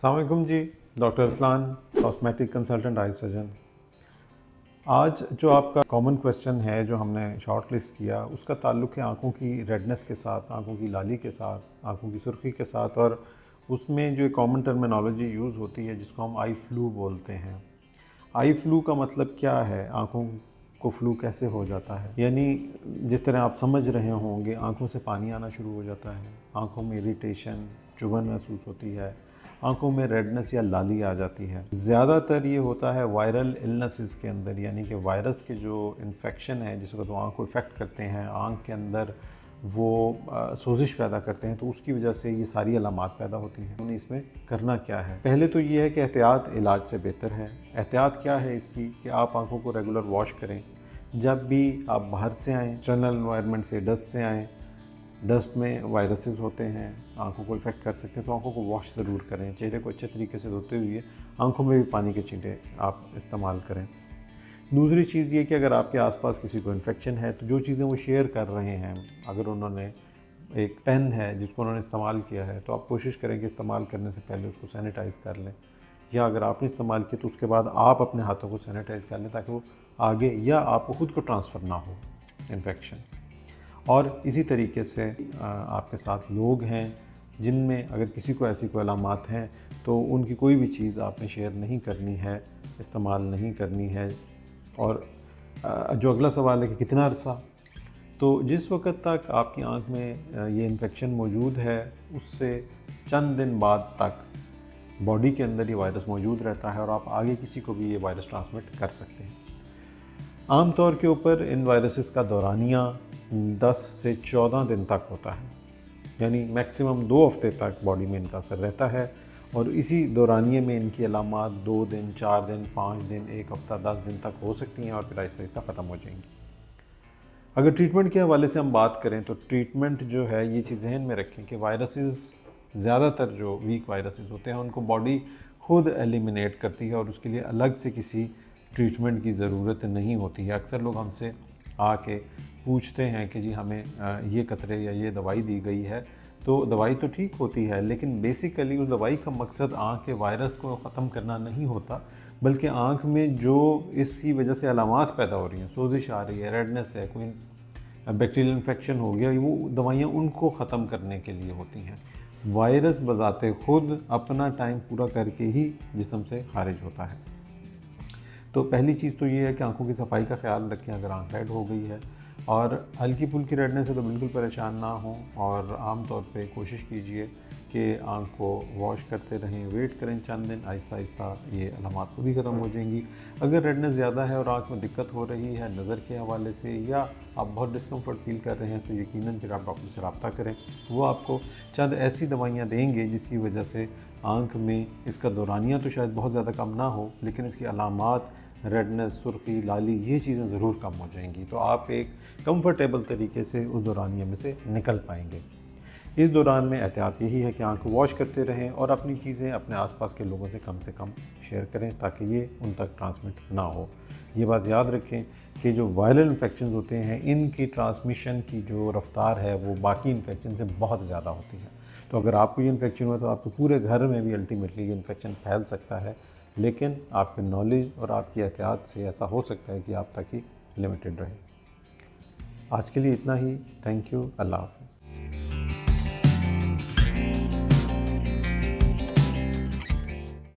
अस्सलाम वालेकुम जी। Doctor Arsalan, cosmetic consultant eye surgeon. आज जो आपका कॉमन क्वेश्चन है जो हमने शॉर्ट लिस्ट किया उसका ताल्लुक़ है आँखों की रेडनेस के साथ, आँखों की लाली के साथ, आँखों की सुर्खी के साथ। और उसमें जो कॉमन टर्मिनोलॉजी यूज़ होती है जिसको हम आई फ्लू बोलते हैं। आई फ्लू का मतलब क्या है, आँखों को फ्लू कैसे हो जाता है? यानी जिस तरह आप समझ रहे होंगे, आँखों से पानी आना शुरू हो जाता है, आँखों में इरिटेशन, चुभन महसूस होती है, आँखों में रेडनेस या लाली आ जाती है। ज़्यादातर ये होता है वायरल इलनेसेस के अंदर, यानी कि वायरस के जो इन्फेक्शन है जिसको तो आँख को इफ़ेक्ट करते हैं, आँख के अंदर वो सोजिश पैदा करते हैं, तो उसकी वजह से ये सारी अलामात पैदा होती हैं। हमने इसमें करना क्या है? पहले तो ये है कि एहतियात इलाज से बेहतर है। एहतियात क्या है इसकी कि आप आँखों को रेगुलर वॉश करें। जब भी आप बाहर से आएँ, एक्सटर्नल एनवायरनमेंट से, डस्ट से आएँ, डस्ट में वायरसेस होते हैं, आँखों को इफ़ेक्ट कर सकते हैं, तो आँखों को वॉश ज़रूर करें। चेहरे को अच्छे तरीके से धोते हुए आँखों में भी पानी के छींटे आप इस्तेमाल करें। दूसरी चीज़ ये कि अगर आपके आसपास किसी को इन्फेक्शन है तो जो चीज़ें वो शेयर कर रहे हैं, अगर उन्होंने एक पेन है जिसको उन्होंने इस्तेमाल किया है तो आप कोशिश करें कि इस्तेमाल करने से पहले उसको सैनिटाइज़ कर लें, या अगर आपने इस्तेमाल किया तो उसके बाद आप अपने हाथों को सैनिटाइज़ कर लें ताकि वो आगे या आपको खुद को ट्रांसफ़र ना हो इन्फेक्शन। और इसी तरीके से आपके साथ लोग हैं जिनमें अगर किसी को ऐसी कोई अलामात हैं तो उनकी कोई भी चीज़ आपने शेयर नहीं करनी है, इस्तेमाल नहीं करनी है। और जो अगला सवाल है कि कितना अरसा, तो जिस वक्त तक आपकी आँख में ये इन्फेक्शन मौजूद है उससे चंद दिन बाद तक बॉडी के अंदर ये वायरस मौजूद रहता है और आप आगे किसी को भी ये वायरस ट्रांसमिट कर सकते हैं। आम तौर के ऊपर इन वायरसेस का दौरानिया 10 से 14 दिन तक होता है, यानी मैक्सिमम 2 हफ्ते तक बॉडी में इनका असर रहता है। और इसी दौरानिए में इनकी अलामात 2 दिन, 4 दिन, 5 दिन, 1 हफ़्ता, 10 दिन तक हो सकती हैं और फिर आहिस्ता आहिस्ता ख़त्म हो जाएंगी। अगर ट्रीटमेंट के हवाले से हम बात करें तो ट्रीटमेंट जो है ये चीज़ जहन में रखें कि वायरसेस, ज़्यादातर जो वीक वायरसेस होते हैं उनको बॉडी खुद एलिमिनेट करती है और उसके लिए अलग से किसी ट्रीटमेंट की ज़रूरत नहीं होती है। अक्सर लोग हमसे आके पूछते हैं कि जी हमें ये कतरे या ये दवाई दी गई है, तो दवाई तो ठीक होती है लेकिन बेसिकली उस दवाई का मकसद आँख के वायरस को ख़त्म करना नहीं होता, बल्कि आँख में जो इसकी वजह से अलामात पैदा हो रही हैं, सोजिश आ रही है, रेडनेस है, कोई बैक्टीरियल इन्फेक्शन हो गया, वो दवाइयाँ उनको ख़त्म करने के लिए होती हैं। वायरस बज़ाते खुद अपना टाइम पूरा करके ही जिस्म से खारिज होता है। तो पहली चीज़ तो ये है कि आँखों की सफाई का ख्याल रखें। अगर आँख रेड हो गई है और हल्की फुल्की रेडनेस है तो बिल्कुल परेशान ना हों और आम तौर पे कोशिश कीजिए कि आँख को वॉश करते रहें, वेट करें चंद दिन, आहिस्ता आहिस्ता ये अलामात खुद ही ख़त्म हो जाएंगी। अगर रेडनेस ज़्यादा है और आँख में दिक्कत हो रही है नज़र के हवाले से या आप बहुत डिस्कम्फर्ट फील कर रहे हैं तो यकीनन फिर आप डॉक्टर से रब्ता करें। वो आपको चंद ऐसी दवाइयाँ देंगे जिसकी वजह से आँख में इसका दौरानिया तो शायद बहुत ज़्यादा कम ना हो लेकिन इसकी अलामात, रेडनेस, सुर्खी, लाली, ये चीज़ें ज़रूर कम हो जाएंगी, तो आप एक कंफर्टेबल तरीके से उस दौरानिए में से निकल पाएंगे। इस दौरान में एहतियात यही है कि आँख को वॉश करते रहें और अपनी चीज़ें अपने आसपास के लोगों से कम शेयर करें ताकि ये उन तक ट्रांसमिट ना हो। ये बात याद रखें कि जो वायरल इन्फेक्शन होते हैं इनकी ट्रांसमिशन की जो रफ्तार है वो बाकी इन्फेक्शन से बहुत ज़्यादा होती है। तो अगर आपको ये इन्फेक्शन हुआ तो आपके पूरे घर में भी अल्टीमेटली ये इन्फेक्शन फैल सकता है, लेकिन आपके नॉलेज और आपकी एहतियात से ऐसा हो सकता है कि आप तक ही लिमिटेड रहे। आज के लिए इतना ही। Thank you. अल्लाह हाफ़िज़।